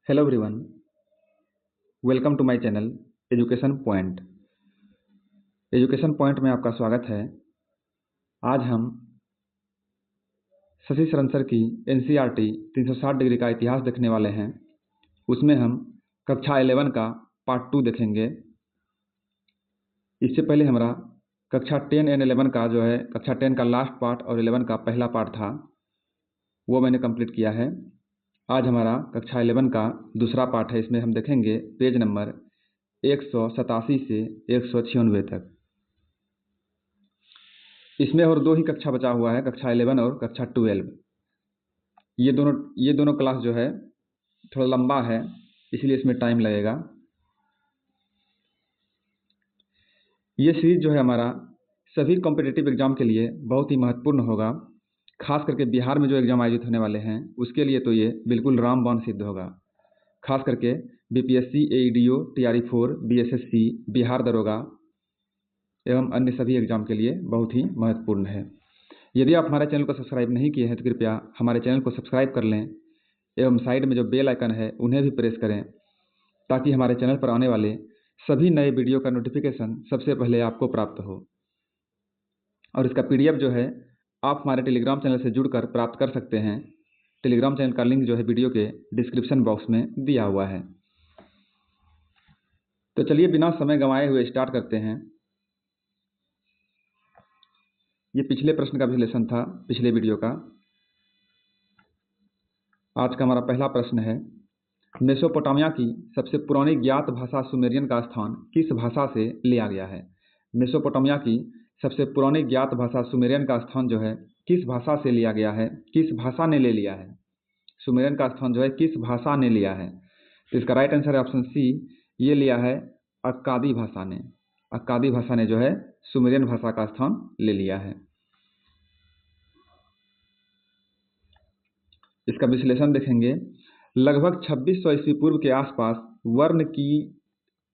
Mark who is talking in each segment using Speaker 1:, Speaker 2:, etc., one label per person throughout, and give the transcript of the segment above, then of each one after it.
Speaker 1: Hello everyone, welcome to my channel Education Point. Education Point में आपका स्वागत है। आज हम शशि शरण सर की एनसीईआरटी 360 डिग्री का इतिहास देखने वाले हैं। उसमें हम कक्षा 11 का पार्ट 2 देखेंगे। इससे पहले हमारा कक्षा 10 एंड 11 का जो है कक्षा 10 का लास्ट पार्ट और 11 का पहला पार्ट था, वो मैंने कंप्लीट किया है। आज हमारा कक्षा 11 का दूसरा पार्ट है। इसमें हम देखेंगे पेज नंबर 187 से 196 तक। इसमें और दो ही कक्षा बचा हुआ है, कक्षा 11 और कक्षा 12। ये दोनों क्लास जो है थोड़ा लंबा है, इसलिए इसमें टाइम लगेगा। ये सीरीज जो है हमारा सभी कॉम्पिटिटिव एग्जाम के लिए बहुत ही महत्वपूर्ण होगा। खास करके बिहार में जो एग्जाम आयोजित होने वाले हैं उसके लिए तो ये बिल्कुल रामबाण सिद्ध होगा। खास करके बीपीएससी, एईडीओ, टीआरई4, बीएसएससी, बिहार दरोगा एवं अन्य सभी एग्जाम के लिए बहुत ही महत्वपूर्ण है। यदि आप हमारे चैनल को सब्सक्राइब नहीं किए हैं तो कृपया हमारे चैनल को सब्सक्राइब कर लें एवं साइड में जो बेल आइकन है उन्हें भी प्रेस करें, ताकि हमारे चैनल पर आने वाले सभी नए वीडियो का नोटिफिकेशन सबसे पहले आपको प्राप्त हो। और इसका पीडीएफ जो है आप हमारे टेलीग्राम चैनल से जुड़कर प्राप्त कर सकते हैं। टेलीग्राम चैनल का लिंक जो है वीडियो के डिस्क्रिप्शन बॉक्स में दिया हुआ है। तो चलिए बिना समय गंवाए हुए स्टार्ट करते हैं। ये पिछले प्रश्न का विश्लेषण था, पिछले वीडियो का। आज का हमारा पहला प्रश्न है, मेसोपोटामिया की सबसे पुरानी ज्ञात भाषा सुमेरियन का स्थान किस भाषा से लिया गया है? मेसोपोटामिया की सबसे पुरानी ज्ञात भाषा सुमेरियन का स्थान जो है किस भाषा से लिया गया है? किस भाषा ने ले लिया है? सुमेरियन का स्थान जो है किस भाषा ने लिया है? तो इसका राइट आंसर है ऑप्शन सी, ये लिया है अक्कादी भाषा ने। अक्कादी भाषा ने जो है सुमेरियन भाषा का स्थान ले लिया है। इसका विश्लेषण देखेंगे। लगभग 2600 ईस्वी पूर्व के आसपास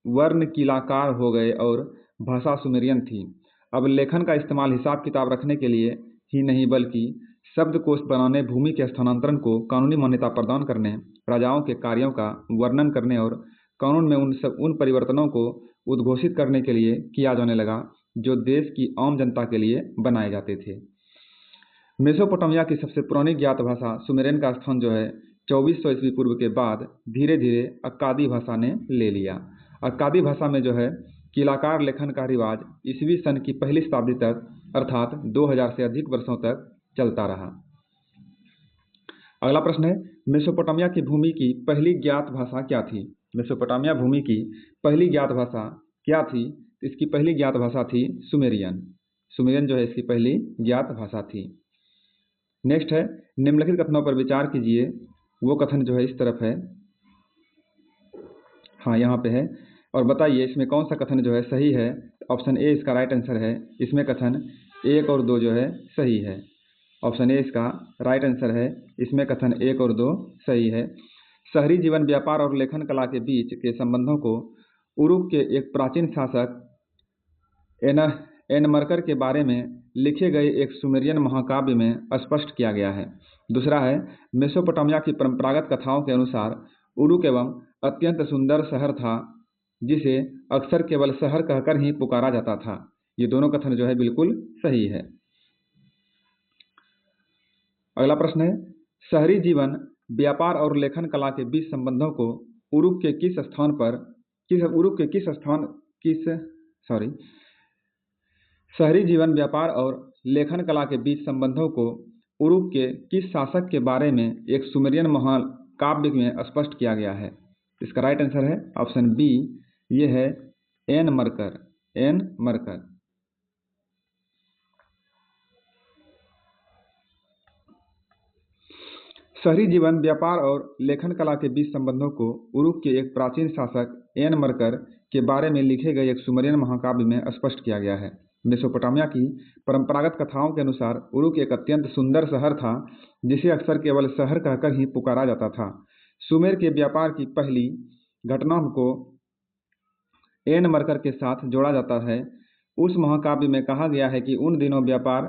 Speaker 1: वर्ण कीलाकार हो गए और भाषा सुमेरियन थी। अब लेखन का इस्तेमाल हिसाब किताब रखने के लिए ही नहीं, बल्कि शब्दकोश बनाने, भूमि के स्थानांतरण को कानूनी मान्यता प्रदान करने, राजाओं के कार्यों का वर्णन करने और कानून में उन परिवर्तनों को उद्घोषित करने के लिए किया जाने लगा जो देश की आम जनता के लिए बनाए जाते थे। मेसोपोटामिया की सबसे पुरानी ज्ञात भाषा सुमेरियन का स्थान जो है 2400 ईस्वी पूर्व के बाद धीरे धीरे अक्कादी भाषा ने ले लिया। अक्कादी भाषा में जो है कीलाकार लेखन का रिवाज ईस्वी सन की पहली शताब्दी तक, अर्थात 2000 से अधिक वर्षों तक चलता रहा। अगला प्रश्न है, मेसोपोटामिया की भूमि की पहली ज्ञात भाषा क्या थी? मेसोपोटामिया भूमि की पहली ज्ञात भाषा क्या थी? इसकी पहली ज्ञात भाषा थी सुमेरियन। सुमेरियन जो है इसकी पहली ज्ञात भाषा थी। नेक्स्ट है, निम्नलिखित कथनों पर विचार कीजिए। वो कथन जो है इस तरफ है, हाँ यहाँ पे है, और बताइए इसमें कौन सा कथन जो है सही है। ऑप्शन ए इसका राइट आंसर है। इसमें कथन 1 और 2 जो है सही है। ऑप्शन ए इसका राइट आंसर है। इसमें कथन 1 और 2 सही है। शहरी जीवन, व्यापार और लेखन कला के बीच के संबंधों को उरुक के एक प्राचीन शासक एनमरकर के बारे में लिखे गए एक सुमेरियन महाकाव्य में स्पष्ट किया गया है। दूसरा है, मेसोपोटामिया की परंपरागत कथाओं के अनुसार उरुक एवं अत्यंत सुंदर शहर था जिसे अक्सर केवल शहर कहकर ही पुकारा जाता था। ये दोनों कथन जो है बिल्कुल सही है। अगला प्रश्न है, शहरी जीवन, व्यापार और लेखन कला के बीच संबंधों को उरुक के किस शहरी जीवन, व्यापार और लेखन कला के बीच संबंधों को उरुक के किस शासक के बारे में एक सुमेरियन महाकाव्य में स्पष्ट किया गया है? इसका राइट आंसर है ऑप्शन बी, ये है एनमरकर। शहरी जीवन, व्यापार और लेखन कला के बीच संबंधों को उरुक के एक प्राचीन शासक एनमरकर के बारे में लिखे गए एक सुमेरियन महाकाव्य में स्पष्ट किया गया है। मेसोपोटामिया की परंपरागत कथाओं के अनुसार उरुक एक अत्यंत सुंदर शहर था जिसे अक्सर केवल शहर कहकर ही पुकारा जाता था। सुमेर के व्यापार की पहली घटना को एनमरकर के साथ जोड़ा जाता है। उस महाकाव्य में कहा गया है कि उन दिनों व्यापार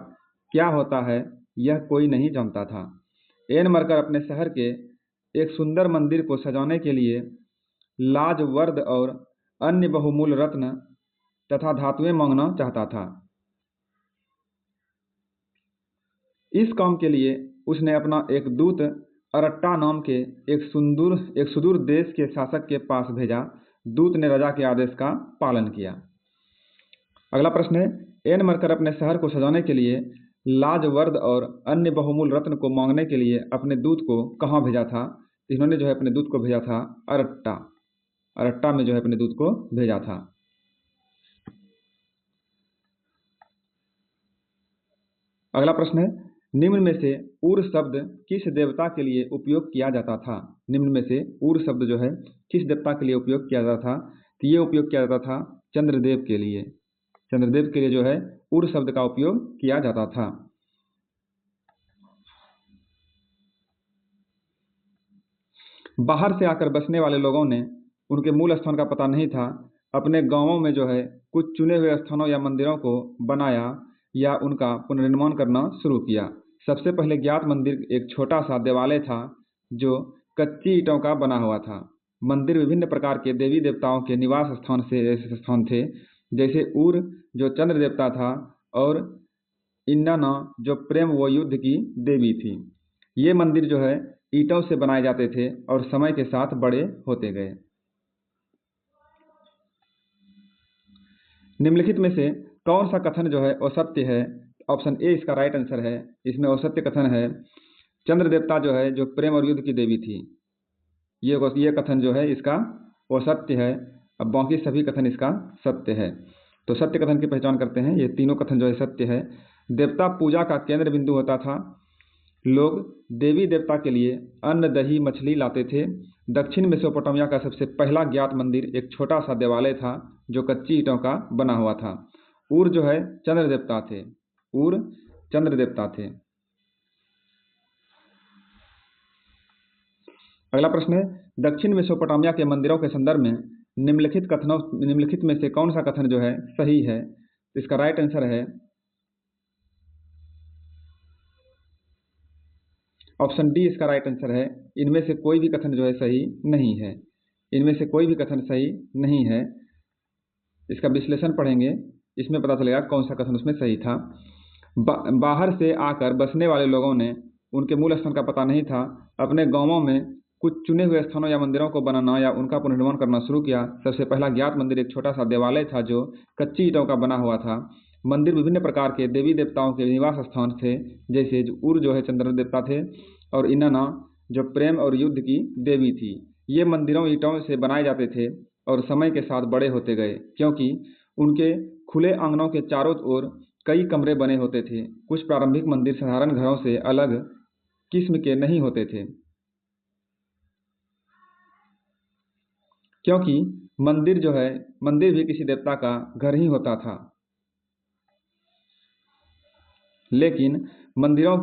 Speaker 1: क्या होता है यह कोई नहीं जानता था। एनमरकर अपने शहर के एक सुंदर मंदिर को सजाने के लिए लाज वर्द और अन्य बहुमूल्य रत्न तथा धातुएं मांगना चाहता था। इस काम के लिए उसने अपना एक दूत अरट्टा नाम के एक सुदूर देश के शासक के पास भेजा। दूत ने राजा के आदेश का पालन किया। अगला प्रश्न है, एन मरकर अपने शहर को सजाने के लिए लाजवर्द और अन्य बहुमूल्य रत्न को मांगने के लिए अपने दूत को कहाँ भेजा था? इन्होंने जो है अपने दूत को भेजा था अरट्टा। अरट्टा में जो है अपने दूत को भेजा था। अगला प्रश्न है, निम्न में से उर शब्द किस देवता के लिए उपयोग किया जाता था? निम्न में से उर शब्द जो है किस देवता के लिए उपयोग किया जाता था? तो ये उपयोग किया जाता था चंद्रदेव के लिए। चंद्रदेव के लिए जो है उर शब्द का उपयोग किया जाता था। बाहर से आकर बसने वाले लोगों ने उनके मूल स्थान का पता नहीं था, अपने गांवों में जो है कुछ चुने हुए स्थानों या मंदिरों को बनाया या उनका पुनर्निर्माण करना शुरू किया। सबसे पहले ज्ञात मंदिर एक छोटा सा देवालय था जो कच्ची ईंटों का बना हुआ था। मंदिर विभिन्न प्रकार के देवी देवताओं के निवास स्थान थे, जैसे उर जो चंद्र देवता था और इन्नाना जो प्रेम व युद्ध की देवी थी। ये मंदिर जो है ईंटों से बनाए जाते थे और समय के साथ बड़े होते गए। निम्नलिखित में से कौन सा कथन जो है असत्य है? ऑप्शन ए इसका राइट आंसर है। इसमें असत्य कथन है चंद्र देवता जो है जो प्रेम और युद्ध की देवी थी। ये कथन जो है इसका असत्य है। अब बाकी सभी कथन इसका सत्य है। तो सत्य कथन की पहचान करते हैं। ये तीनों कथन जो है सत्य है। देवता पूजा का केंद्र बिंदु होता था। लोग देवी देवता के लिए अन्न दही मछली लाते थे। दक्षिण मेसोपोटामिया का सबसे पहला ज्ञात मंदिर एक छोटा सा देवालय था जो कच्ची ईंटों का बना हुआ था। उर जो है चंद्र देवता थे। उर चंद्र देवता थे। अगला प्रश्न है, दक्षिण मेसोपोटामिया के मंदिरों के संदर्भ में निम्नलिखित में से कौन सा कथन जो है सही है? इसका राइट आंसर है ऑप्शन डी इसका राइट आंसर है। इनमें से कोई भी कथन जो है सही नहीं है। इनमें से कोई भी कथन सही नहीं है। इसका विश्लेषण पढ़ेंगे, इसमें पता चलेगा कौन सा कथन उसमें सही था। बाहर से आकर बसने वाले लोगों ने उनके मूल स्थान का पता नहीं था, अपने गांवों में कुछ चुने हुए स्थानों या मंदिरों को बनाना या उनका पुनर्निर्माण करना शुरू किया। सबसे पहला ज्ञात मंदिर एक छोटा सा देवालय था जो कच्ची ईंटों का बना हुआ था। मंदिर विभिन्न प्रकार के देवी देवताओं के निवास स्थान थे, जैसे उर जो है चंद्र देवता थे और इन्नाना जो प्रेम और युद्ध की देवी थी। ये मंदिरों ईंटों से बनाए जाते थे और समय के साथ बड़े होते गए, क्योंकि उनके खुले आंगनों के चारों ओर कई कमरे बने होते थे। कुछ प्रारंभिक मंदिर साधारण घरों से अलग किस्म के नहीं होते थे, क्योंकि मंदिर भी किसी देवता का घर ही होता था। लेकिन मंदिरों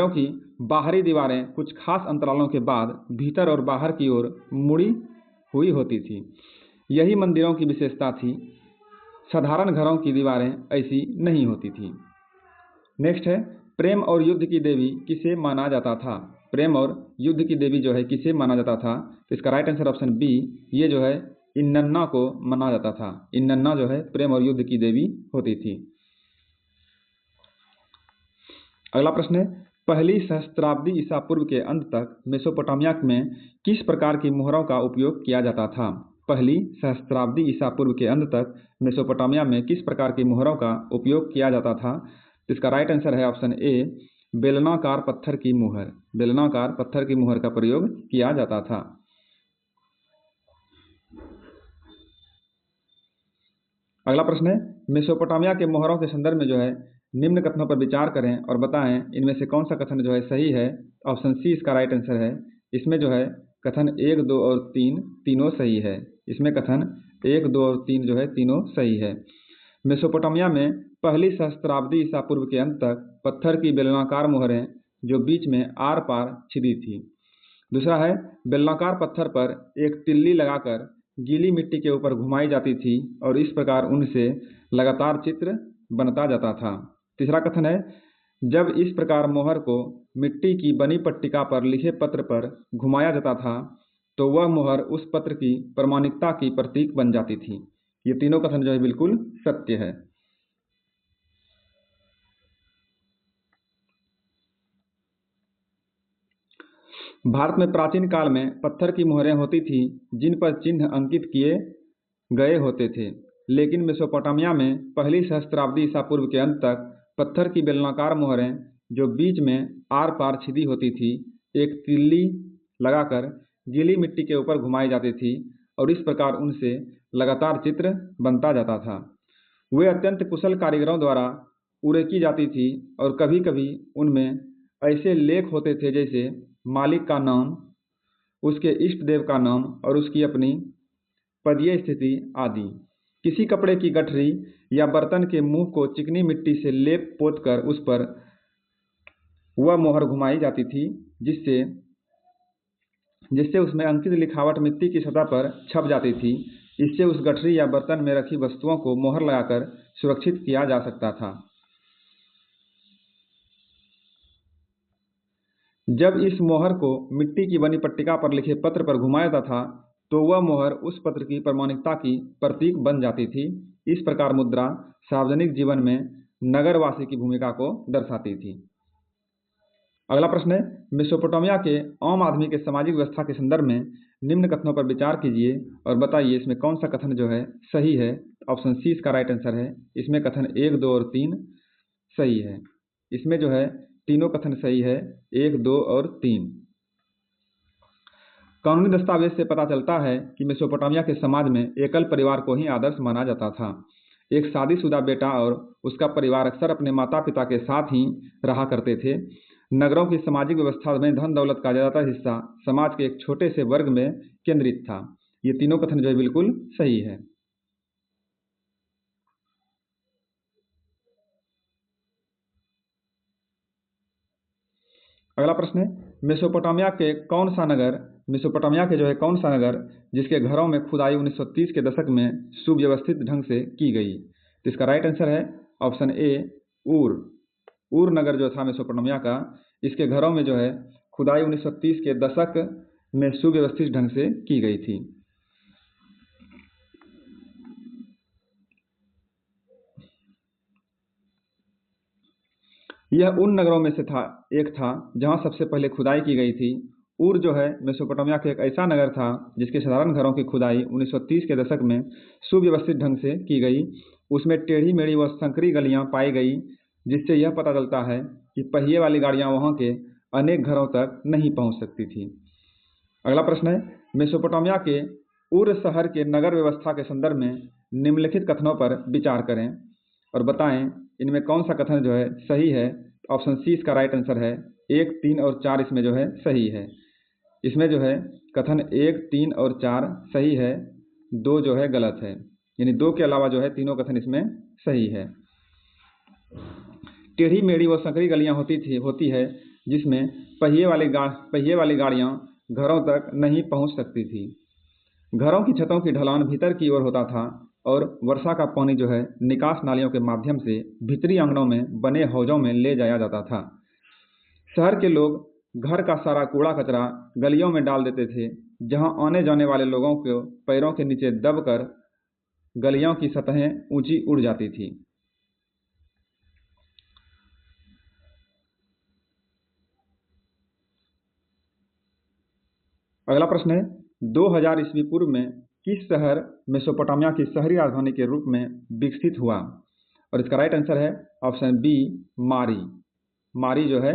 Speaker 1: की बाहरी दीवारें कुछ खास अंतरालों के बाद भीतर और बाहर की ओर मुड़ी हुई होती थी। यही मंदिरों की विशेषता थी। साधारण घरों की दीवारें ऐसी नहीं होती थी। नेक्स्ट है, प्रेम और युद्ध की देवी किसे माना जाता था? प्रेम और युद्ध की देवी जो है किसे माना जाता था? तो इसका राइट आंसर ऑप्शन बी, ये जो है इन्नन्ना को माना जाता था। इन्नन्ना जो है प्रेम और युद्ध की देवी होती थी। अगला प्रश्न है, पहली सहस्त्राब्दी ईसा पूर्व के अंत तक मेसोपोटामिया में किस प्रकार की मोहरों का उपयोग किया जाता था? पहली सहस्त्राब्दी ईसा पूर्व के अंत तक मेसोपोटामिया में किस प्रकार की मोहरों का उपयोग किया जाता था? इसका राइट आंसर है ऑप्शन ए, बेलनाकार पत्थर की मोहर। बेलनाकार पत्थर की मोहर का प्रयोग किया जाता था। अगला प्रश्न है, मेसोपोटामिया के मोहरों के संदर्भ में जो है निम्न कथनों पर विचार करें और बताएं इनमें से कौन सा कथन जो है सही है। ऑप्शन सी इसका राइट आंसर है। इसमें जो है कथन 1, 2 और 3 तीनों सही है। इसमें कथन 1, 2 और 3 जो है तीनों सही है। मेसोपोटामिया में पहली सहस्त्राब्दी ईसा पूर्व के अंत तक पत्थर की बेलनाकार मोहरें जो बीच में आर पार छिदी थी। दूसरा है, बेलनाकार पत्थर पर एक तिल्ली लगाकर गीली मिट्टी के ऊपर घुमाई जाती थी और इस प्रकार उनसे लगातार चित्र बनता जाता था। तीसरा कथन है, जब इस प्रकार मोहर को मिट्टी की बनी पट्टिका पर लिखे पत्र पर घुमाया जाता था तो वह मोहर उस पत्र की प्रामाणिकता की प्रतीक बन जाती थी। ये तीनों कथन जो है बिल्कुल सत्य है। भारत में प्राचीन काल में पत्थर की मोहरें होती थी जिन पर चिन्ह अंकित किए गए होते थे, लेकिन मेसोपोटामिया में पहली सहस्त्राब्दी ईसा पूर्व के अंत तक पत्थर की बेलनाकार मोहरें जो बीच में आर पार छिदी होती थी एक तिल्ली लगाकर गीली मिट्टी के ऊपर घुमाई जाती थी और इस प्रकार उनसे लगातार चित्र बनता जाता था। वे अत्यंत कुशल कारीगरों द्वारा उरेकी जाती थी और कभी कभी उनमें ऐसे लेख होते थे जैसे मालिक का नाम, उसके इष्ट देव का नाम और उसकी अपनी पदीय स्थिति आदि। किसी कपड़े की गठरी या बर्तन के मुंह को चिकनी मिट्टी से लेप पोत कर उस पर वह मोहर घुमाई जाती थी जिससे उसमें अंकित लिखावट मिट्टी की सतह पर छप जाती थी। इससे उस गठरी या बर्तन में रखी वस्तुओं को मोहर लगाकर सुरक्षित किया जा सकता था। जब इस मोहर को मिट्टी की बनी पट्टिका पर लिखे पत्र पर घुमाया जाता था तो वह मोहर उस पत्र की प्रामाणिकता की प्रतीक बन जाती थी। इस प्रकार मुद्रा सार्वजनिक जीवन में नगरवासी की भूमिका को दर्शाती थी। अगला प्रश्न है, मेसोपोटामिया के आम आदमी के सामाजिक व्यवस्था के संदर्भ में निम्न कथनों पर विचार कीजिए और बताइए इसमें कौन सा कथन जो है सही है। ऑप्शन सी इसका राइट आंसर है। इसमें कथन 1, 2 और 3 सही है। इसमें जो है तीनों कथन सही है, 1, 2 और 3। कानूनी दस्तावेज से पता चलता है कि मेसोपोटामिया के समाज में एकल परिवार को ही आदर्श माना जाता था। एक शादीशुदा बेटा और उसका परिवार अक्सर अपने माता पिता के साथ ही रहा करते थे। नगरों की सामाजिक व्यवस्था में धन दौलत का ज़्यादातर हिस्सा समाज के एक छोटे से वर्ग में केंद्रित था। ये तीनों कथन जो है बिल्कुल सही है। अगला प्रश्न है, मेसोपोटामिया के जो है कौन सा नगर जिसके घरों में खुदाई 1930 के दशक में सुव्यवस्थित ढंग से की गई। तो इसका राइट आंसर है ऑप्शन ए, ऊर नगर जो था मेसोपोटामिया का, इसके घरों में जो है खुदाई 1930 के दशक में सुव्यवस्थित ढंग से की गई थी। यह उन नगरों में से एक था जहां सबसे पहले खुदाई की गई थी। ऊर जो है मेसोपोटामिया का एक ऐसा नगर था जिसके साधारण घरों की खुदाई 1930 के दशक में सुव्यवस्थित ढंग से की गई। उसमें टेढ़ी मेढ़ी व संकरी गलियां पाई गई जिससे यह पता चलता है कि पहिए वाली गाड़ियां वहां के अनेक घरों तक नहीं पहुंच सकती थी। अगला प्रश्न है, मेसोपोटामिया के ऊर शहर के नगर व्यवस्था के संदर्भ में निम्नलिखित कथनों पर विचार करें और बताएं इनमें कौन सा कथन जो है सही है। ऑप्शन सी इसका राइट आंसर है। 1, 3 और 4 इसमें जो है सही है। इसमें जो है कथन 1, 3 और 4 सही है, 2 जो है गलत है, यानी 2 के अलावा जो है तीनों कथन इसमें सही है। टेढ़ी मेढ़ी व संकरी गलियां होती है जिसमें पहिए वाली गाड़ियां घरों तक नहीं पहुंच सकती थी। घरों की छतों की ढलान भीतर की ओर होता था और वर्षा का पानी जो है निकास नालियों के माध्यम से भीतरी आंगनों में बने हौजों में ले जाया जाता था। शहर के लोग घर का सारा कूड़ा कचरा गलियों में डाल देते थे जहां आने जाने वाले लोगों को पैरों के नीचे दबकर गलियों की सतहें ऊंची उड़ जाती थी। अगला प्रश्न है, 2000 ईस्वी पूर्व में किस शहर मेसोपोटामिया की शहरी राजधानी के रूप में विकसित हुआ। और इसका राइट आंसर है ऑप्शन बी, मारी जो है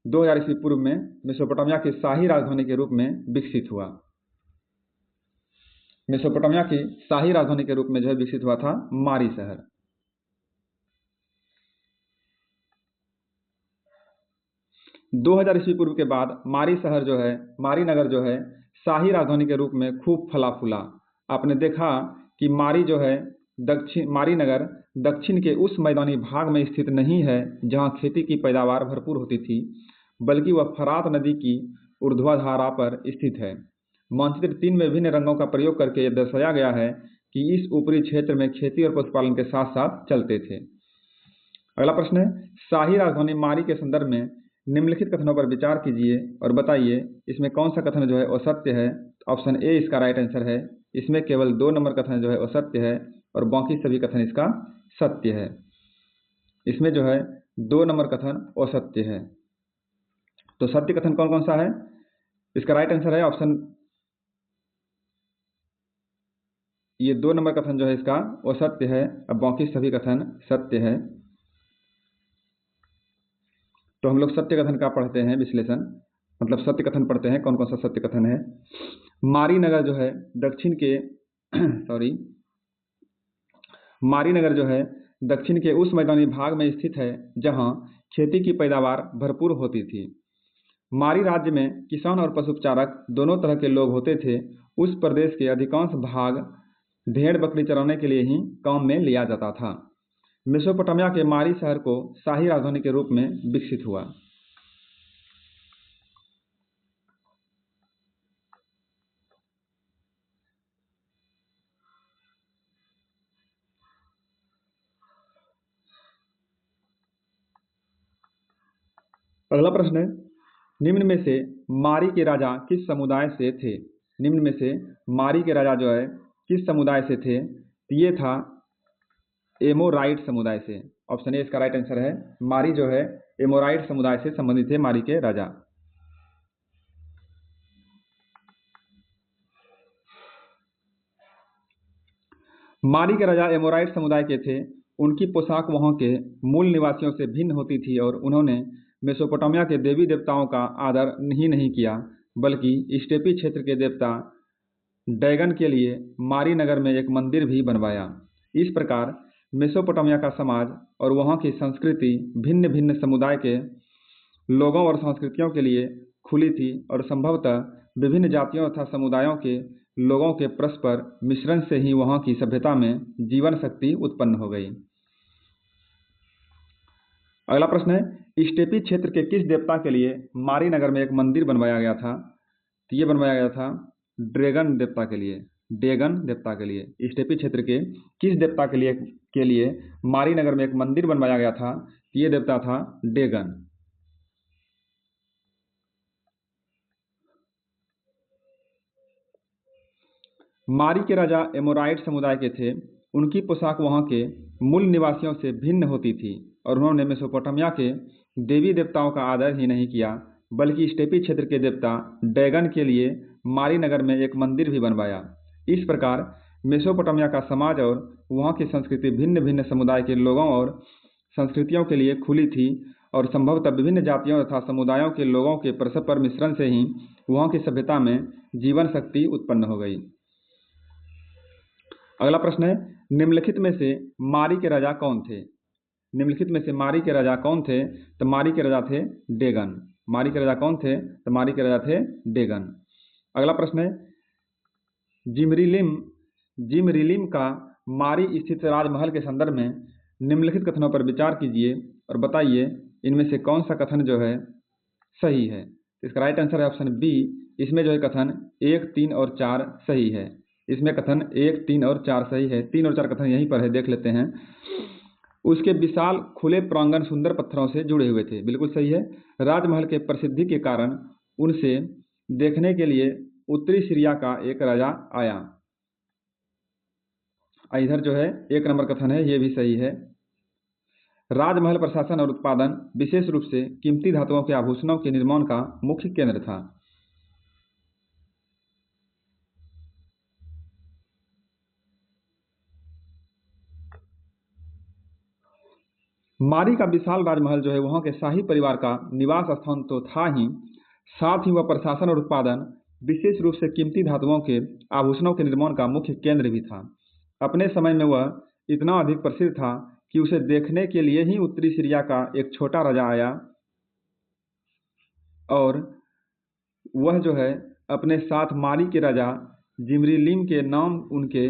Speaker 1: 2000 ईस्वी पूर्व में मेसोपोटामिया की शाही राजधानी के रूप में विकसित हुआ। मेसोपोटामिया की शाही राजधानी के रूप में जो है विकसित हुआ था मारी शहर। दो 2000 ईस्वी पूर्व के बाद मारी नगर जो है शाही राजधानी के रूप में खूब फला फूला। आपने देखा कि मारी नगर दक्षिण के उस मैदानी भाग में स्थित नहीं है जहां खेती की पैदावार भरपूर होती थी, बल्कि वह फरात नदी की ऊर्ध्वाधारा पर स्थित है। मानचित्र 3 में विभिन्न रंगों का प्रयोग करके यह दर्शाया गया है कि इस ऊपरी क्षेत्र में खेती और पशुपालन के साथ साथ चलते थे। अगला प्रश्न है, शाही राजधानी मारी के संदर्भ में निम्नलिखित कथनों पर विचार कीजिए और बताइए इसमें कौन सा कथन जो है असत्य है। ऑप्शन ए इसका राइट आंसर है। इसमें केवल 2 नंबर कथन जो है असत्य है और बाकी सभी कथन इसका सत्य है। इसमें जो है 2 नंबर कथन असत्य है। तो सत्य कथन कौन कौन सा है? इसका राइट आंसर है ऑप्शन, ये 2 नंबर कथन जो है इसका असत्य है, अब बाकी सभी कथन सत्य है। तो हम लोग सत्य कथन का पढ़ते हैं विश्लेषण, मतलब सत्य कथन पढ़ते हैं, कौन कौन सा सत्य कथन है। मारी नगर जो है दक्षिण के मारी नगर जो है दक्षिण के उस मैदानी भाग में स्थित है जहां खेती की पैदावार भरपूर होती थी। मारी राज्य में किसान और पशुचारक दोनों तरह के लोग होते थे। उस प्रदेश के अधिकांश भाग भेड़ बकरी चराने के लिए ही काम में लिया जाता था। मेसोपोटामिया के मारी शहर को शाही राजधानी के रूप में विकसित हुआ। अगला प्रश्न है, निम्न में से मारी के राजा किस समुदाय से थे? निम्न में से मारी के राजा जो है किस समुदाय से थे? तो ये था एमोराइट समुदाय से। ऑप्शन ए इसका राइट आंसर है। मारी जो है एमोराइट समुदाय से संबंधित थे मारी के राजा। मारी के राजा एमोराइट समुदाय के थे। उनकी पोशाक वहां के मूल निवासियों से भिन्न होती थी और उन्होंने मेसोपोटामिया के देवी देवताओं का आदर ही नहीं किया, बल्कि स्टेपी क्षेत्र के देवता डैगन के लिए मारी नगर में एक मंदिर भी बनवाया। इस प्रकार मेसोपोटामिया का समाज और वहाँ की संस्कृति भिन्न भिन्न समुदाय के लोगों और संस्कृतियों के लिए खुली थी और संभवतः विभिन्न जातियों तथा समुदायों के लोगों के परस्पर मिश्रण से ही वहाँ की सभ्यता में जीवन शक्ति उत्पन्न हो गई। अगला प्रश्न है, स्टेपी क्षेत्र के किस देवता के लिए मारी नगर में एक मंदिर बनवाया गया था? तो ये बनवाया गया था ड्रैगन देवता के लिए, डेगन देवता के लिए। स्टेपी क्षेत्र के किस देवता के लिए मारी नगर में एक मंदिर बनवाया गया था? तो ये देवता था डेगन। मारी के राजा एमोराइट समुदाय के थे। उनकी पोशाक वहाँ के मूल निवासियों से भिन्न होती थी और उन्होंने मेसोपोटामिया के देवी देवताओं का आदर ही नहीं किया, बल्कि स्टेपी क्षेत्र के देवता डैगन के लिए मारी नगर में एक मंदिर भी बनवाया। इस प्रकार मेसोपोटामिया का समाज और वहाँ की संस्कृति भिन्न भिन्न समुदाय के लोगों और संस्कृतियों के लिए खुली थी और संभवतः विभिन्न जातियों तथा समुदायों के लोगों के परस्पर मिश्रण से ही वहाँ की सभ्यता में जीवन शक्ति उत्पन्न हो गई। अगला प्रश्न है, निम्नलिखित में से मारी के राजा कौन थे? निम्नलिखित में से मारी के राजा कौन थे? तो मारी के राजा थे डेगन। मारी के राजा कौन थे? तो मारी के राजा थे डेगन। अगला प्रश्न है, जिमरिलिम का मारी स्थित राजमहल के संदर्भ में निम्नलिखित कथनों पर विचार कीजिए और बताइए इनमें से कौन सा कथन जो है सही है। इसका राइट आंसर है ऑप्शन बी। इसमें जो है कथन 1, 3 और 4 सही है। इसमें कथन 1, 3 और 4 सही है। 3 और 4 कथन यहीं पर है, देख लेते हैं। उसके विशाल खुले प्रांगण सुंदर पत्थरों से जुड़े हुए थे, बिल्कुल सही है। राजमहल के प्रसिद्धि के कारण उनसे देखने के लिए उत्तरी सीरिया का एक राजा आया। इधर जो है 1 नंबर कथन है, ये भी सही है। राजमहल प्रशासन और उत्पादन विशेष रूप से कीमती धातुओं के आभूषणों के निर्माण का मुख्य केंद्र था। मारी का विशाल राजमहल जो है वहाँ के शाही परिवार का निवास स्थान तो था ही, साथ ही वह प्रशासन और उत्पादन विशेष रूप से कीमती धातुओं के आभूषणों के निर्माण का मुख्य केंद्र भी था। अपने समय में वह इतना अधिक प्रसिद्ध था कि उसे देखने के लिए ही उत्तरी सीरिया का एक छोटा राजा आया और वह जो है अपने साथ मारी के राजा जिमरिलिम के नाम उनके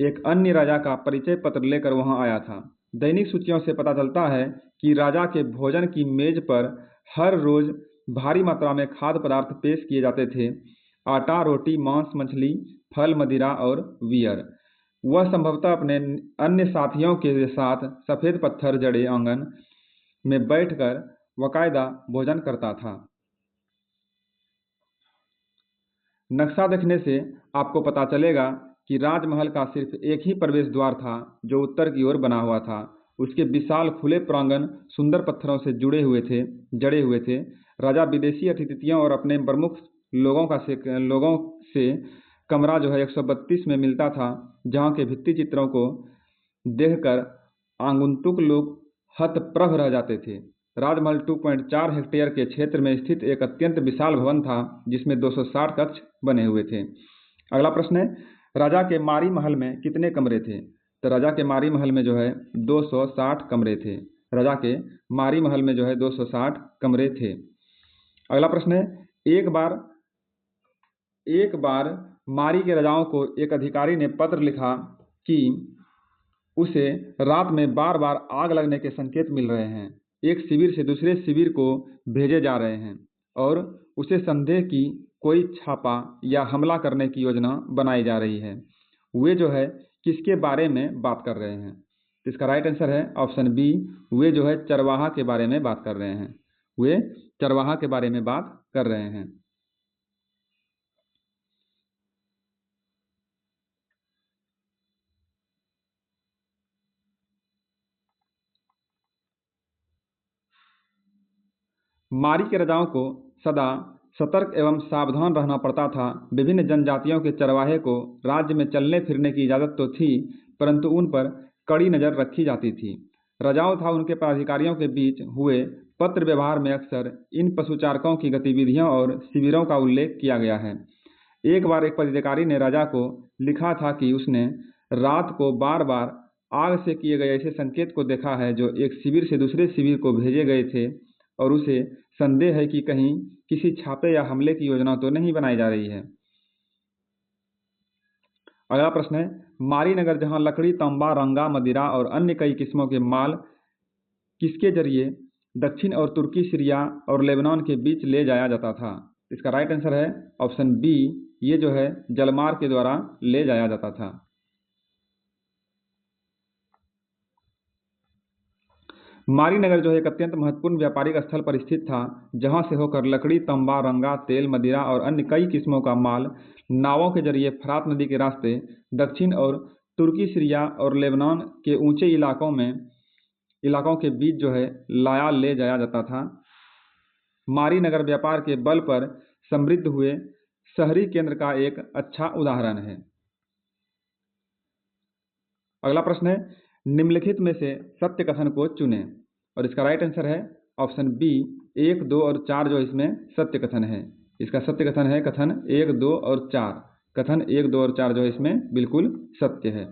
Speaker 1: एक अन्य राजा का परिचय पत्र लेकर वहां आया था। दैनिक सूचियों से पता चलता है कि राजा के भोजन की मेज पर हर रोज भारी मात्रा में खाद्य पदार्थ पेश किए जाते थे। आटा, रोटी, मांस, मछली, फल, मदिरा और बियर। वह संभवतः अपने अन्य साथियों के साथ सफ़ेद पत्थर जड़े आंगन में बैठकर बाकायदा भोजन करता था। नक्शा देखने से आपको पता चलेगा कि राजमहल का सिर्फ एक ही प्रवेश द्वार था जो उत्तर की ओर बना हुआ था। उसके विशाल खुले प्रांगण सुंदर पत्थरों से जड़े हुए थे। राजा विदेशी अतिथियों और अपने प्रमुख लोगों से कमरा जो है 132 में मिलता था, जहाँ के भित्ति चित्रों को देखकर आगंतुक लोग हतप्रभ रह जाते थे। राजमहल 2.4 हेक्टेयर के क्षेत्र में स्थित एक अत्यंत विशाल भवन था, जिसमें 260 कक्ष बने हुए थे। अगला प्रश्न है, राजा के मारी महल में कितने कमरे थे? तो राजा के मारी महल में जो है 260 कमरे थे। राजा के मारी महल में जो है 260 कमरे थे। अगला प्रश्न है, एक बार मारी के राजाओं को एक अधिकारी ने पत्र लिखा कि उसे रात में बार बार आग लगने के संकेत मिल रहे हैं, एक शिविर से दूसरे शिविर को भेजे जा रहे हैं और उसे संदेह की कोई छापा या हमला करने की योजना बनाई जा रही है। वे जो है किसके बारे में बात कर रहे हैं? इसका राइट आंसर है ऑप्शन बी, वे जो है चरवाहा के बारे में बात कर रहे हैं। वे चरवाहा के बारे में बात कर रहे हैं। मारी के राजाओं को सदा सतर्क एवं सावधान रहना पड़ता था। विभिन्न जनजातियों के चरवाहे को राज्य में चलने फिरने की इजाज़त तो थी, परंतु उन पर कड़ी नज़र रखी जाती थी। राजाओं तथा उनके पदाधिकारियों के बीच हुए पत्र व्यवहार में अक्सर इन पशुचारकों की गतिविधियों और शिविरों का उल्लेख किया गया है। एक बार एक पदाधिकारी ने राजा को लिखा था कि उसने रात को बार बार आग से किए गए ऐसे संकेत को देखा है जो एक शिविर से दूसरे शिविर को भेजे गए थे, और उसे संदेह है कि कहीं किसी छापे या हमले की योजना तो नहीं बनाई जा रही है। अगला प्रश्न है, मारी नगर जहां लकड़ी, तांबा, रंगा, मदिरा और अन्य कई किस्मों के माल किसके जरिए दक्षिण और तुर्की, सीरिया और लेबनान के बीच ले जाया जाता था? इसका राइट आंसर है ऑप्शन बी, ये जो है जलमार्ग के द्वारा ले जाया जाता था। मारी नगर जो है एक अत्यंत महत्वपूर्ण व्यापारिक स्थल पर स्थित था, जहां से होकर लकड़ी, तांबा, रंगा, तेल, मदिरा और अन्य कई किस्मों का माल नावों के जरिए फरात नदी के रास्ते दक्षिण और तुर्की, सीरिया और लेबनान के ऊंचे इलाकों के बीच जो है ले जाया जाता था। मारी नगर व्यापार के बल पर समृद्ध हुए शहरी केंद्र का एक अच्छा उदाहरण है। अगला प्रश्न है, निम्नलिखित में से सत्य कथन को चुनें, और इसका राइट आंसर है ऑप्शन बी, 1, 2 और 4 जो इसमें सत्य कथन है। इसका सत्य कथन है कथन 1, 2 और 4। कथन 1, 2 और 4 जो इसमें बिल्कुल सत्य है।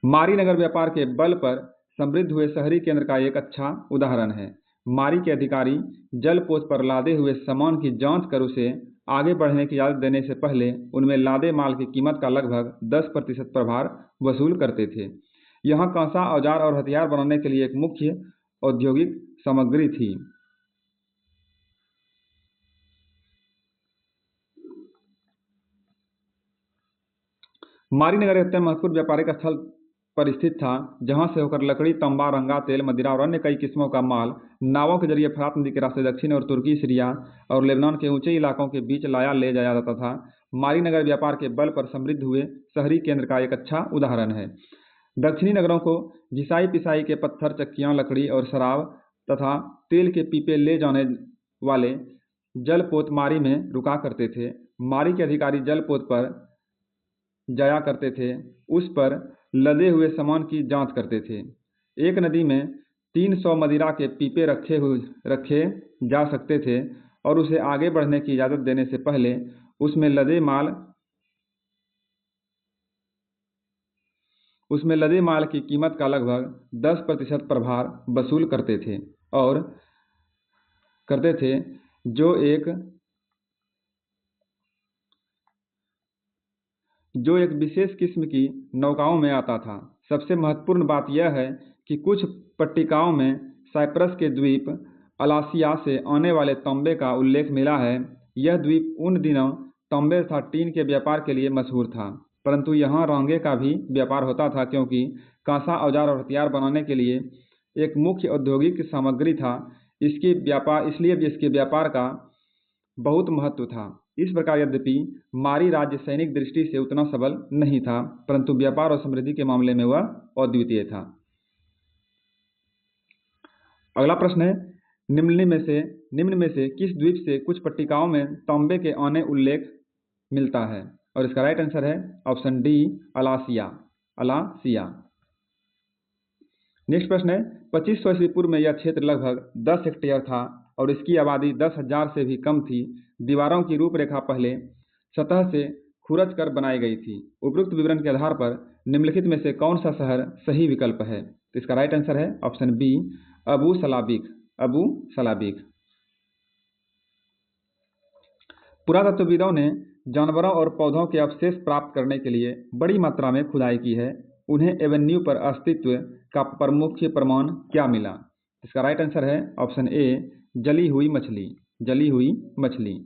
Speaker 1: मारी नगर व्यापार के बल पर समृद्ध हुए शहरी केंद्र का एक अच्छा उदाहरण है। मारी के अधिकारी जलपोत पर लादे हुए सामान की जांच कर उसे आगे बढ़ने की इजाज़त देने से पहले उनमें लादे माल की कीमत का लगभग 10% प्रभार वसूल करते थे। यह कांसा, औजार और हथियार बनाने के लिए एक मुख्य औद्योगिक सामग्री थी। मारी नगर अत्यंत महत्वपूर्ण व्यापारिक स्थल पर स्थित था, जहां से होकर लकड़ी, तांबा, रंगा, तेल, मदिरा और अन्य कई किस्मों का माल नावों के जरिए फरात नदी के रास्ते दक्षिण और तुर्की, सीरिया और लेबनान के ऊंचे इलाकों के बीच ले जाया जाता था। मारी नगर व्यापार के बल पर समृद्ध हुए शहरी केंद्र का एक अच्छा उदाहरण है। दक्षिणी नगरों को घिसाई पिसाई के पत्थर, चक्कियां, लकड़ी और शराब तथा तेल के पीपे ले जाने वाले जलपोत मारी में रुका करते थे। मारी के अधिकारी जलपोत पर जाया करते थे, उस पर लदे हुए सामान की जांच करते थे। एक नदी में 300 मदिरा के पीपे रखे जा सकते थे, और उसे आगे बढ़ने की इजाज़त देने से पहले उसमें लदे माल की कीमत का लगभग 10% प्रभार वसूल करते थे, जो एक विशेष किस्म की नौकाओं में आता था। सबसे महत्वपूर्ण बात यह है कि कुछ पट्टिकाओं में साइप्रस के द्वीप अलासिया से आने वाले तांबे का उल्लेख मिला है, यह द्वीप उन दिनों तांबे तथा टीन के व्यापार के लिए मशहूर था, परंतु यहाँ रोंगे का भी व्यापार होता था, क्योंकि कांसा औजार और हथियार बनाने के लिए एक मुख्य औद्योगिक सामग्री था। इसलिए इसके व्यापार का बहुत महत्व था। इस प्रकार यद्यपि मारी राज्य सैनिक दृष्टि से उतना सबल नहीं था, परंतु व्यापार और समृद्धि के मामले में वह अद्वितीय था। अगला प्रश्न है, निम्न में से किस द्वीप से कुछ पट्टिकाओं में तांबे के आने उल्लेख मिलता है? और इसका राइट आंसर है ऑप्शन डी, अलासिया। नेक्स्ट प्रश्न है, 2500 ईस्वी पूर्व में यह क्षेत्र लगभग 10 हेक्टेयर था और इसकी आबादी 10,000 से भी कम थी। दीवारों की रूपरेखा पहले सतह से खुरच कर बनाई गई थी। उपरोक्त विवरण के आधार पर निम्नलिखित में से कौन सा शहर सही विकल्प है? तो इसका राइट आंसर है ऑप्शन बी, अबू सलाबिक। पुरातत्वविदों ने जानवरों और पौधों के अवशेष प्राप्त करने के लिए बड़ी मात्रा में खुदाई की है। उन्हें एवेन्यू पर अस्तित्व का प्रमुख प्रमाण क्या मिला? इसका राइट आंसर है ऑप्शन ए, जली हुई मछली।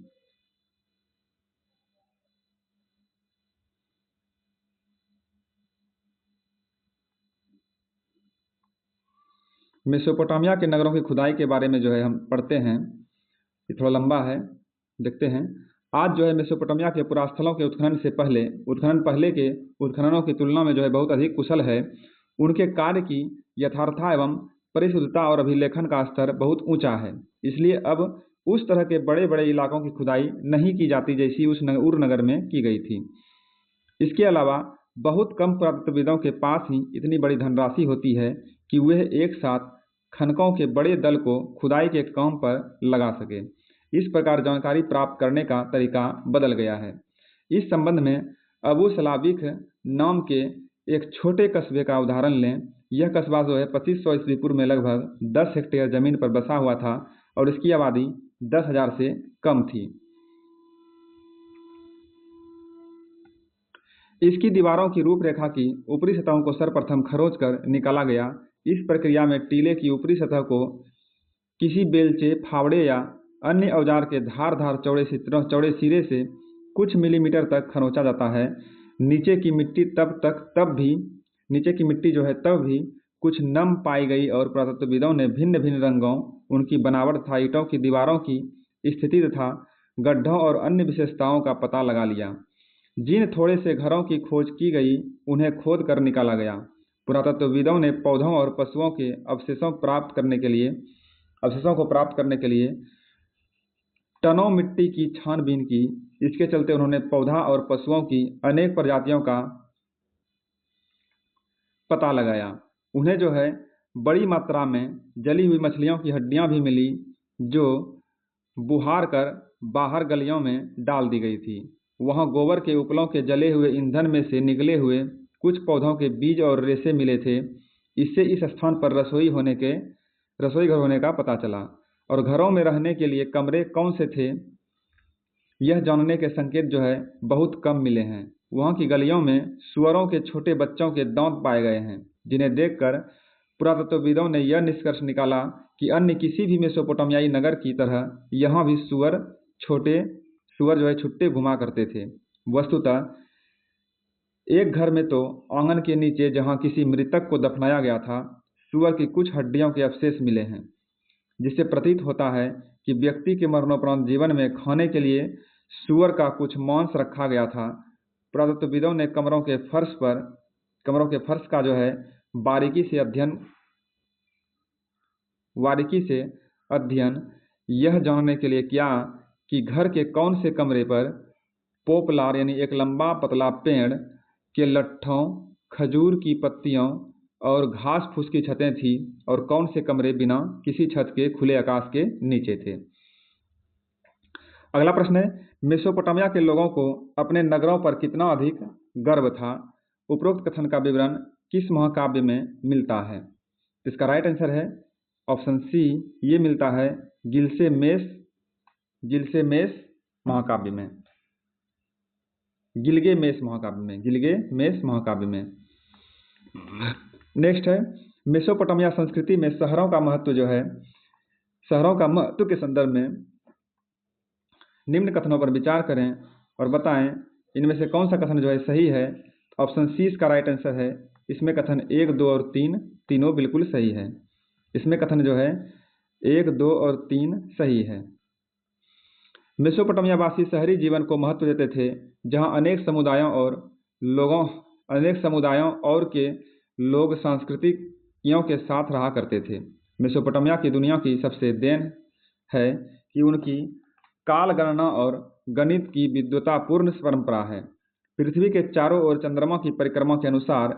Speaker 1: मेसोपोटामिया के नगरों की खुदाई के बारे में जो है हम पढ़ते हैं, ये थोड़ा लंबा है, देखते हैं। आज जो है मेसोपोटामिया के पुरास्थलों के उत्खनन पहले के उत्खननों की तुलना में जो है बहुत अधिक कुशल है। उनके कार्य की यथार्थता एवं परिशुद्धता और अभिलेखन का स्तर बहुत ऊंचा है। इसलिए अब उस तरह के बड़े बड़े इलाकों की खुदाई नहीं की जाती जैसी उर नगर में की गई थी। इसके अलावा बहुत कम पुरातत्वविदों के पास ही इतनी बड़ी धनराशि होती है कि वह एक साथ खनकों के बड़े दल को खुदाई के काम पर लगा सके। इस प्रकार जानकारी प्राप्त करने का तरीका बदल गया है। इस संबंध में अबू सलाबिक नाम के एक छोटे कस्बे का उदाहरण लें। यह कस्बा जो है 2500 ईस्वी पूर्व में लगभग 10 हेक्टेयर जमीन पर बसा हुआ था और इसकी आबादी 10,000 से कम थी। इसकी दीवारों की रूपरेखा की ऊपरी सतहों को सर्वप्रथम खरोंच कर निकाला गया। इस प्रक्रिया में टीले की ऊपरी सतह को किसी बेलचे, फावड़े या अन्य औजार के धार चौड़े सिरे से कुछ मिलीमीटर तक खरोंचा जाता है। नीचे की मिट्टी जो है तब भी कुछ नम पाई गई और पुरातत्वविदों ने भिन्न भिन्न रंगों, उनकी बनावट तथा ईंटों की दीवारों की स्थिति तथा गड्ढों और अन्य विशेषताओं का पता लगा लिया। जिन थोड़े से घरों की खोज की गई उन्हें खोद कर निकाला गया। पुरातत्वविदों ने पौधों और पशुओं के अवशेषों को प्राप्त करने के लिए टनों मिट्टी की छानबीन की। इसके चलते उन्होंने पौधा और पशुओं की अनेक प्रजातियों का पता लगाया। उन्हें जो है बड़ी मात्रा में जली हुई मछलियों की हड्डियां भी मिली, जो बुहार कर बाहर गलियों में डाल दी गई थी। वहां गोबर के उपलों के जले हुए ईंधन में से निकले हुए कुछ पौधों के बीज और रेशे मिले थे। इससे इस स्थान पर रसोई घर होने का पता चला और घरों में रहने के लिए कमरे कौन से थे यह जानने के संकेत जो है बहुत कम मिले हैं। वहां की गलियों में सुअरों के छोटे बच्चों के दांत पाए गए हैं, जिन्हें देखकर पुरातत्वविदों ने यह निष्कर्ष निकाला कि अन्य किसी भी मेसोपोटामियाई नगर की तरह यहाँ भी सुअर जो है छुट्टे घुमा करते थे। वस्तुतः एक घर में तो आंगन के नीचे जहाँ किसी मृतक को दफनाया गया था, सुअर की कुछ हड्डियों के अवशेष मिले हैं, जिससे प्रतीत होता है कि व्यक्ति के मरणोपरांत जीवन में खाने के लिए सुअर का कुछ मांस रखा गया था। पुरातत्वविदों ने कमरों के फर्श का जो है बारीकी से अध्ययन यह जानने के लिए किया कि घर के कौन से कमरे पर पोपलार यानी एक लंबा पतला पेड़ के लट्ठों, खजूर की पत्तियों और घास फूस की छतें थी और कौन से कमरे बिना किसी छत के खुले आकाश के नीचे थे। अगला प्रश्न है, मेसोपोटामिया के लोगों को अपने नगरों पर कितना अधिक गर्व था? उपरोक्त कथन का विवरण किस महाकाव्य में मिलता है? इसका राइट आंसर है ऑप्शन सी, ये मिलता है गिलगेमेश महाकाव्य में। नेक्स्ट है, मेसोपोटामिया संस्कृति में शहरों का महत्व के संदर्भ में निम्न कथनों पर विचार करें और बताएं इनमें से कौन सा कथन जो है सही है। ऑप्शन सी इसका राइट आंसर है। इसमें कथन 1, 2 और 3 तीनों बिल्कुल सही है। इसमें कथन जो है 1, 2 और 3 सही है। मेसोपोटामिया वासी शहरी जीवन को महत्व देते थे, जहां अनेक समुदायों और के लोग संस्कृतियों के साथ रहा करते थे। मेसोपोटामिया की दुनिया की सबसे देन है कि उनकी काल गणना और गणित की विद्वतापूर्ण परंपरा है। पृथ्वी के चारों ओर चंद्रमा की परिक्रमा के अनुसार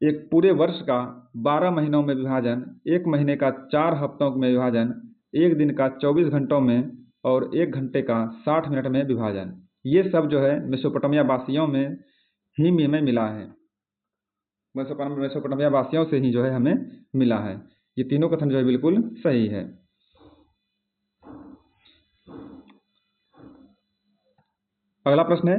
Speaker 1: एक पूरे वर्ष का 12 महीनों में विभाजन, एक महीने का 4 हफ्तों में विभाजन, एक दिन का 24 घंटों में और एक घंटे का 60 मिनट में विभाजन, ये सब जो है मेसोपोटामिया वासियों में ही हमें मिला है। मेसोपोटामिया वासियों से ही जो है हमें मिला है। ये तीनों कथन जो है बिल्कुल सही है। अगला प्रश्न है,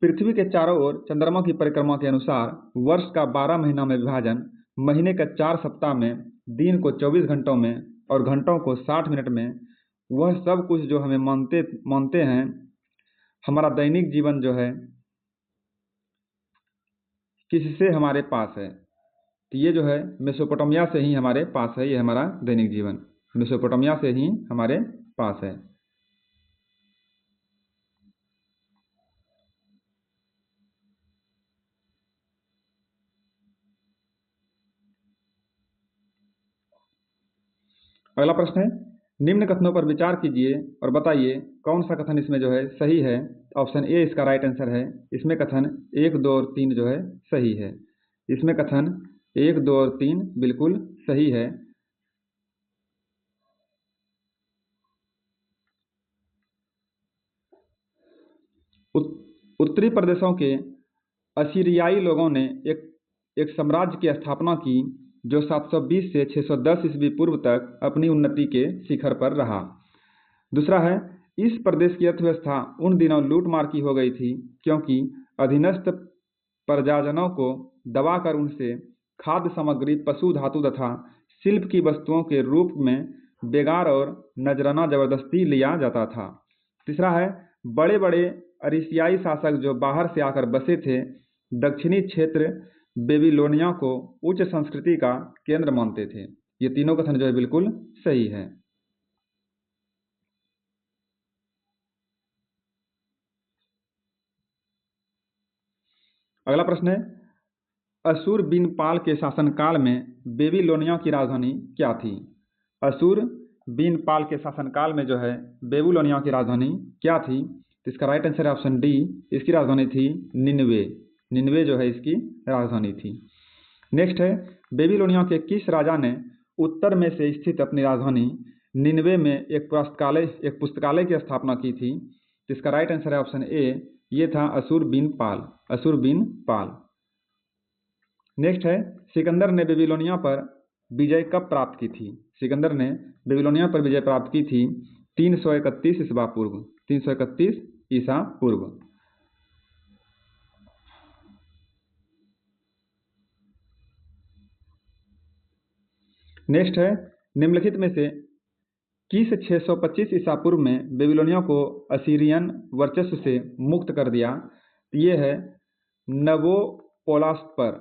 Speaker 1: पृथ्वी के चारों ओर चंद्रमा की परिक्रमा के अनुसार वर्ष का 12 महीना में विभाजन, महीने का 4 सप्ताह में, दिन को 24 घंटों में और घंटों को 60 मिनट में, वह सब कुछ जो हमें मानते हैं हमारा दैनिक जीवन जो है किससे हमारे पास है। तो ये जो है मेसोपोटामिया से ही हमारे पास है। ये हमारा दैनिक जीवन मेसोपोटामिया से ही हमारे पास है। अगला प्रश्न है, निम्न कथनों पर विचार कीजिए और बताइए कौन सा कथन इसमें जो है सही है। ऑप्शन ए इसका राइट आंसर है। इसमें कथन 1, 2 और 3 जो है सही है। इसमें कथन 1, 2 और 3 बिल्कुल सही है। उत्तरी प्रदेशों के असीरियाई लोगों ने एक साम्राज्य की स्थापना की जो 720 से 610 ईस्वी पूर्व तक अपनी उन्नति के शिखर पर रहा। दूसरा है, इस प्रदेश की अर्थव्यवस्था उन दिनों लूटमार की हो गई थी क्योंकि अधीनस्थ प्रजाजनों को दबाकर उनसे खाद्य सामग्री, पशु धातु तथा शिल्प की वस्तुओं के रूप में बेगार और नजराना जबरदस्ती लिया जाता था। तीसरा है, बड़े बड़े अरीसियाई शासक जो बाहर से आकर बसे थे दक्षिणी क्षेत्र बेबीलोनिया को उच्च संस्कृति का केंद्र मानते थे। ये तीनों कथन जो है बिल्कुल सही है। अगला प्रश्न है, असूर बिन पाल के शासनकाल में बेबीलोनिया की राजधानी क्या थी। असूर बिन पाल के शासनकाल में जो है बेबीलोनिया की राजधानी क्या थी। तो इसका राइट आंसर है ऑप्शन डी। इसकी राजधानी थी निनवे। निनवे जो है इसकी राजधानी थी। नेक्स्ट है, बेबीलोनिया के किस राजा ने उत्तर में से स्थित अपनी राजधानी निनवे में एक पुस्तकालय की स्थापना की थी। तो इसका राइट आंसर है ऑप्शन ए। ये था असूर बिन पाल। असूर बिन पाल। नेक्स्ट है, सिकंदर ने बेबीलोनिया पर विजय कब प्राप्त की थी। सिकंदर ने बेबीलोनिया पर विजय प्राप्त की थी 331 ईसा पूर्व। 331 ईसा पूर्व। नेक्स्ट है, निम्नलिखित में से किस 625 ईसा पूर्व में बेबीलोनिया को असीरियन वर्चस्व से मुक्त कर दिया। ये है नबोपोलासर।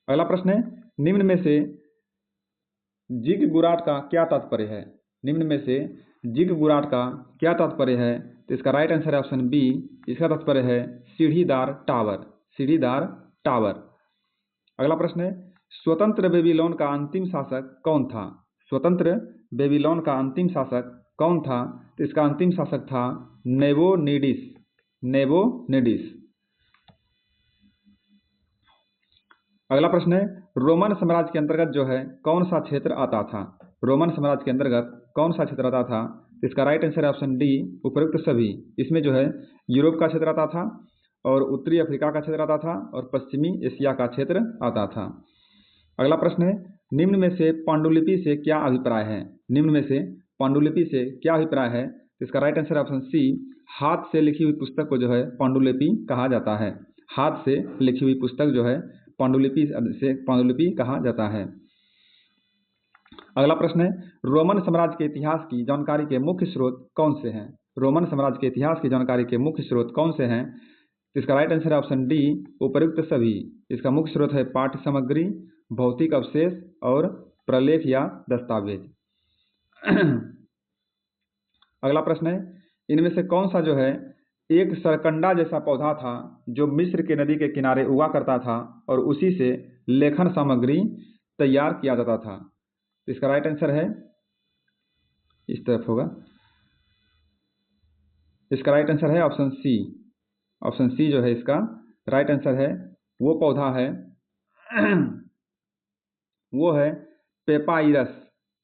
Speaker 1: अगला प्रश्न है, निम्न में से जिगगुराट का क्या तात्पर्य है। निम्न में से जिगगुराट का क्या तात्पर्य है। तो इसका राइट आंसर है ऑप्शन बी। इसका तात्पर्य है सीढ़ीदार टावर। सीढ़ीदार टावर। अगला प्रश्न है, स्वतंत्र बेबीलोन का अंतिम शासक कौन था। स्वतंत्र बेबीलोन का अंतिम शासक कौन था। तो इसका अंतिम शासक था नेबोनिडिस। नेबोनिडिस। अगला प्रश्न है, रोमन साम्राज्य के अंतर्गत जो है कौन सा क्षेत्र आता था। रोमन साम्राज्य के अंतर्गत कौन सा क्षेत्र आता था। इसका राइट आंसर है ऑप्शन डी, उपरोक्त सभी। इसमें जो है यूरोप का क्षेत्र आता था और उत्तरी अफ्रीका का क्षेत्र आता था और पश्चिमी एशिया का क्षेत्र आता था। अगला प्रश्न है, निम्न में से पांडुलिपि से क्या अभिप्राय है। निम्न में से पांडुलिपि से क्या अभिप्राय है। तो इसका राइट आंसर ऑप्शन सी। हाथ से लिखी हुई पुस्तक को जो है पांडुलिपि कहा जाता है। हाथ से लिखी हुई पुस्तक जो है पांडुलिपि कहा जाता है। अगला प्रश्न है, रोमन साम्राज्य के इतिहास की जानकारी के मुख्य स्रोत कौन से हैं? रोमन साम्राज्य के इतिहास की जानकारी के मुख्य स्रोत कौन से हैं? तो इसका राइट आंसर है ऑप्शन डी, उपर्युक्त सभी। इसका मुख्य स्रोत है पाठ्य सामग्री, भौतिक अवशेष और प्रलेख या दस्तावेज। अगला प्रश्न है, इनमें से कौन सा जो है एक सरकंडा जैसा पौधा था जो मिस्र के नदी के किनारे उगा करता था और उसी से लेखन सामग्री तैयार किया जाता था? तो इसका राइट आंसर है, इस तरफ होगा, इसका राइट आंसर है ऑप्शन सी। ऑप्शन सी जो है इसका राइट आंसर है। वो पौधा है वो है पेपाइरस।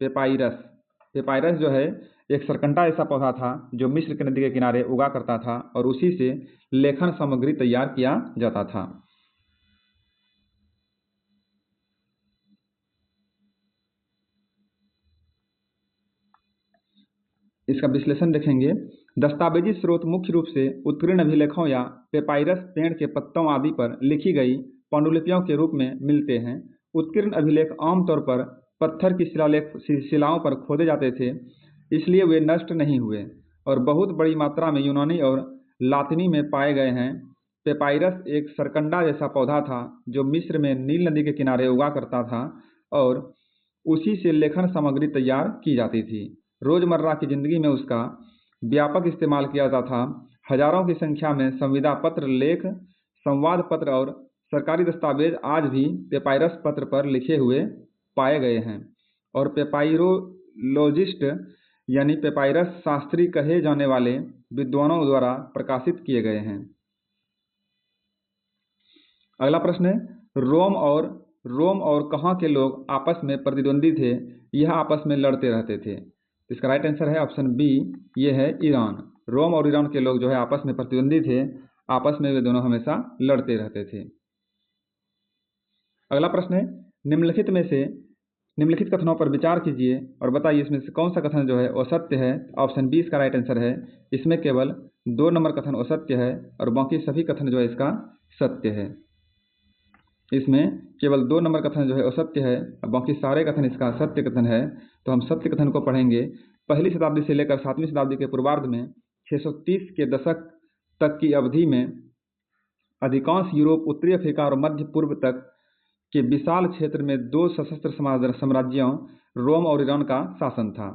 Speaker 1: पेपाइरस पेपाइरस जो है एक सरकंडा ऐसा पौधा था जो मिस्र के नदी के किनारे उगा करता था और उसी से लेखन सामग्री तैयार किया जाता था। इसका विश्लेषण देखेंगे। दस्तावेजी स्रोत मुख्य रूप से उत्कीर्ण अभिलेखों या पेपाइरस पेड़ के पत्तों आदि पर लिखी गई पांडुलिपियों के रूप में मिलते हैं। उत्कीर्ण अभिलेख आमतौर पर पत्थर की शिलाओं पर खोदे जाते थे, इसलिए वे नष्ट नहीं हुए और बहुत बड़ी मात्रा में यूनानी और लातिनी में पाए गए हैं। पेपाइरस एक सरकंडा जैसा पौधा था जो मिस्र में नील नदी के किनारे उगा करता था और उसी से लेखन सामग्री तैयार की जाती थी। रोजमर्रा की जिंदगी में उसका व्यापक इस्तेमाल किया जाता था। हजारों की संख्या में संविदा पत्र, लेख, संवाद पत्र और सरकारी दस्तावेज आज भी पेपाइरस पत्र पर लिखे हुए पाए गए हैं और पेपाइरोलॉजिस्ट यानी पेपाइरस शास्त्री कहे जाने वाले विद्वानों द्वारा प्रकाशित किए गए हैं। अगला प्रश्न है, रोम और कहाँ के लोग आपस में प्रतिद्वंदी थे? यह आपस में लड़ते रहते थे। इसका राइट आंसर है ऑप्शन बी, ये है ईरान। रोम और ईरान के लोग जो है आपस में प्रतिद्वंदी थे, आपस में वे दोनों हमेशा लड़ते रहते थे। अगला प्रश्न है, निम्नलिखित कथनों पर विचार कीजिए और बताइए इसमें से कौन सा कथन जो है असत्य है। ऑप्शन बी इसका राइट आंसर है। इसमें केवल 2 नंबर कथन असत्य है और बाकी सभी कथन जो है इसका सत्य है। इसमें केवल 2 नंबर कथन जो है असत्य है और बाकी सारे कथन इसका सत्य कथन है। तो हम सत्य कथन को पढ़ेंगे। पहली शताब्दी से लेकर 7वीं शताब्दी के पूर्वार्ध में 630 के दशक तक की अवधि में अधिकांश यूरोप, उत्तरी अफ्रीका और मध्य पूर्व तक के विशाल क्षेत्र में 2 सशस्त्र साम्राज्यों रोम और ईरान का शासन था।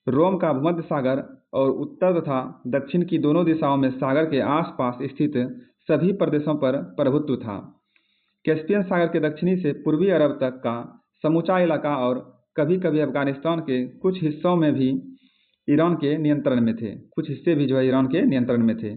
Speaker 1: रोम का भूमध्य सागर और उत्तर तथा दक्षिण की दोनों दिशाओं में सागर के आसपास स्थित सभी प्रदेशों पर प्रभुत्व था। कैस्पियन सागर के दक्षिणी से पूर्वी अरब तक का समूचा इलाका और कभी कभी अफगानिस्तान के कुछ हिस्सों में भी ईरान के नियंत्रण में थे। कुछ हिस्से भी जो है ईरान के नियंत्रण में थे।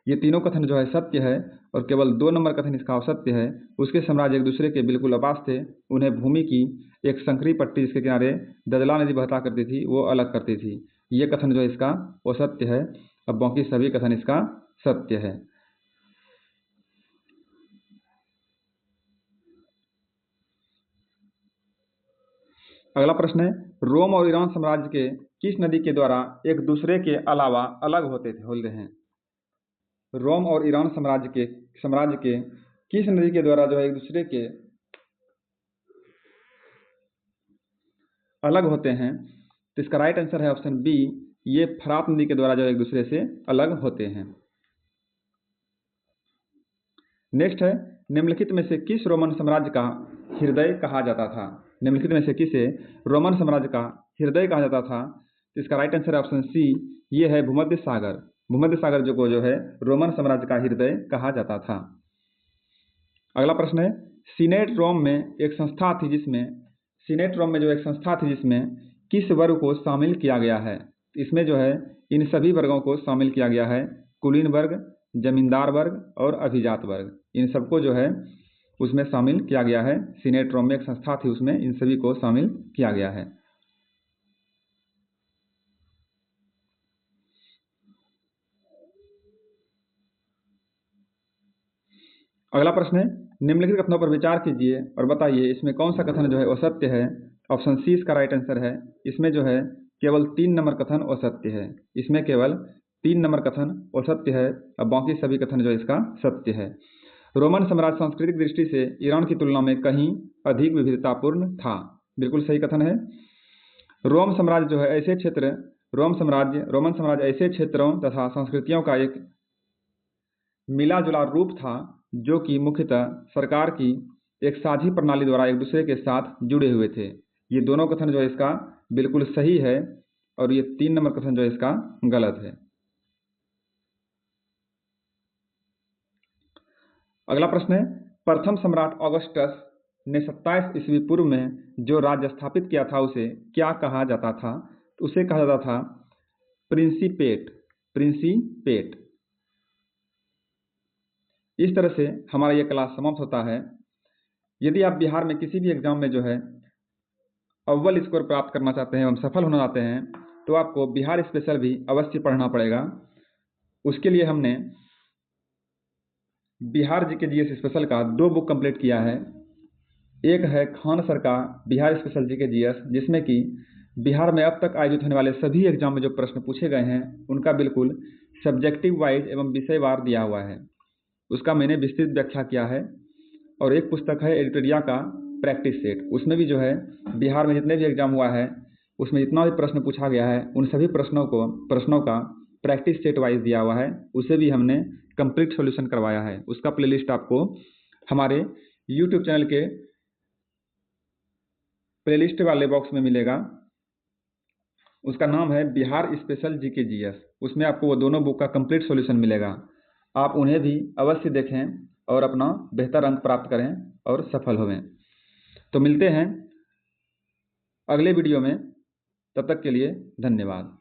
Speaker 1: ये तीनों कथन जो है सत्य है और केवल 2 नंबर कथन इसका असत्य है। उसके साम्राज्य एक दूसरे के बिल्कुल आपास थे। उन्हें भूमि की एक संकरी पट्टी जिसके किनारे दजला नदी बहता करती थी वो अलग करती थी। ये कथन जो है इसका असत्य है। अब बाकी सभी कथन इसका सत्य है। अगला प्रश्न है, रोम और ईरान साम्राज्य के किस नदी के द्वारा एक दूसरे के अलावा अलग होते हैं? रोम और ईरान साम्राज्य के किस नदी के द्वारा जो है एक दूसरे के अलग होते हैं? तो इसका राइट आंसर है ऑप्शन बी, ये फरात नदी के द्वारा जो एक दूसरे से अलग होते हैं। नेक्स्ट है, निम्नलिखित में से किस रोमन साम्राज्य का हृदय कहा जाता था? निम्नलिखित में से किसे रोमन साम्राज्य का हृदय कहा जाता था? तो इसका राइट आंसर है ऑप्शन सी, ये है भूमध्य सागर। भूमध्य सागर जो है रोमन साम्राज्य का हृदय कहा जाता था। अगला प्रश्न है, सीनेट रोम में एक संस्था थी जिसमें किस वर्ग को शामिल किया गया है? इसमें जो है इन सभी वर्गों को शामिल किया गया है। कुलीन वर्ग, जमींदार वर्ग और अभिजात वर्ग, इन सबको जो है उसमें शामिल किया गया है। सीनेट रोम में एक संस्था थी, उसमें इन सभी को शामिल किया गया है। अगला प्रश्न है, निम्नलिखित कथनों पर विचार कीजिए और बताइए इसमें कौन सा कथन जो है असत्य है। ऑप्शन सी इसका राइट आंसर है। इसमें जो है केवल 3 नंबर कथन असत्य है। इसमें केवल 3 नंबर कथन असत्य है और बाकी सभी कथन जो इसका सत्य है। रोमन साम्राज्य सांस्कृतिक दृष्टि से ईरान की तुलना में कहीं अधिक विविधतापूर्ण था। बिल्कुल सही कथन है। रोमन साम्राज्य ऐसे क्षेत्रों तथा संस्कृतियों का एक मिला जुला रूप था जो कि मुख्यतः सरकार की एक साझी प्रणाली द्वारा एक दूसरे के साथ जुड़े हुए थे। ये दोनों कथन जो है इसका बिल्कुल सही है और ये 3 नंबर कथन जो है इसका गलत है। अगला प्रश्न है, प्रथम सम्राट ऑगस्टस ने 27 ईस्वी पूर्व में जो राज्य स्थापित किया था उसे क्या कहा जाता था? तो उसे कहा जाता था प्रिंसीपेट। इस तरह से हमारा यह क्लास समाप्त होता है। यदि आप बिहार में किसी भी एग्जाम में जो है अव्वल स्कोर प्राप्त करना चाहते हैं एवं सफल होना चाहते हैं तो आपको बिहार स्पेशल भी अवश्य पढ़ना पड़ेगा। उसके लिए हमने बिहार जीके जीएस स्पेशल का 2 बुक कंप्लीट किया है। एक है खान सर का बिहार स्पेशल जीके जीएस, जिसमें कि बिहार में अब तक आयोजित होने वाले सभी एग्जाम में जो प्रश्न पूछे गए हैं उनका बिल्कुल सब्जेक्टिव वाइज एवं विषयवार दिया हुआ है, उसका मैंने विस्तृत व्याख्या किया है। और एक पुस्तक है एडिटोरिया का प्रैक्टिस सेट, उसमें भी जो है बिहार में जितने भी एग्जाम हुआ है उसमें जितना भी प्रश्न पूछा गया है उन सभी प्रश्नों का प्रैक्टिस सेट वाइज दिया हुआ है, उसे भी हमने कंप्लीट सॉल्यूशन करवाया है। उसका प्लेलिस्ट आपको हमारे यूट्यूब चैनल के प्लेलिस्ट वाले बॉक्स में मिलेगा। उसका नाम है बिहार स्पेशल जीके जीएस। उसमें आपको वो दोनों बुक का कंप्लीट सॉल्यूशन मिलेगा। आप उन्हें भी अवश्य देखें और अपना बेहतर अंक प्राप्त करें और सफल होवें। तो मिलते हैं अगले वीडियो में, तब तक के लिए धन्यवाद।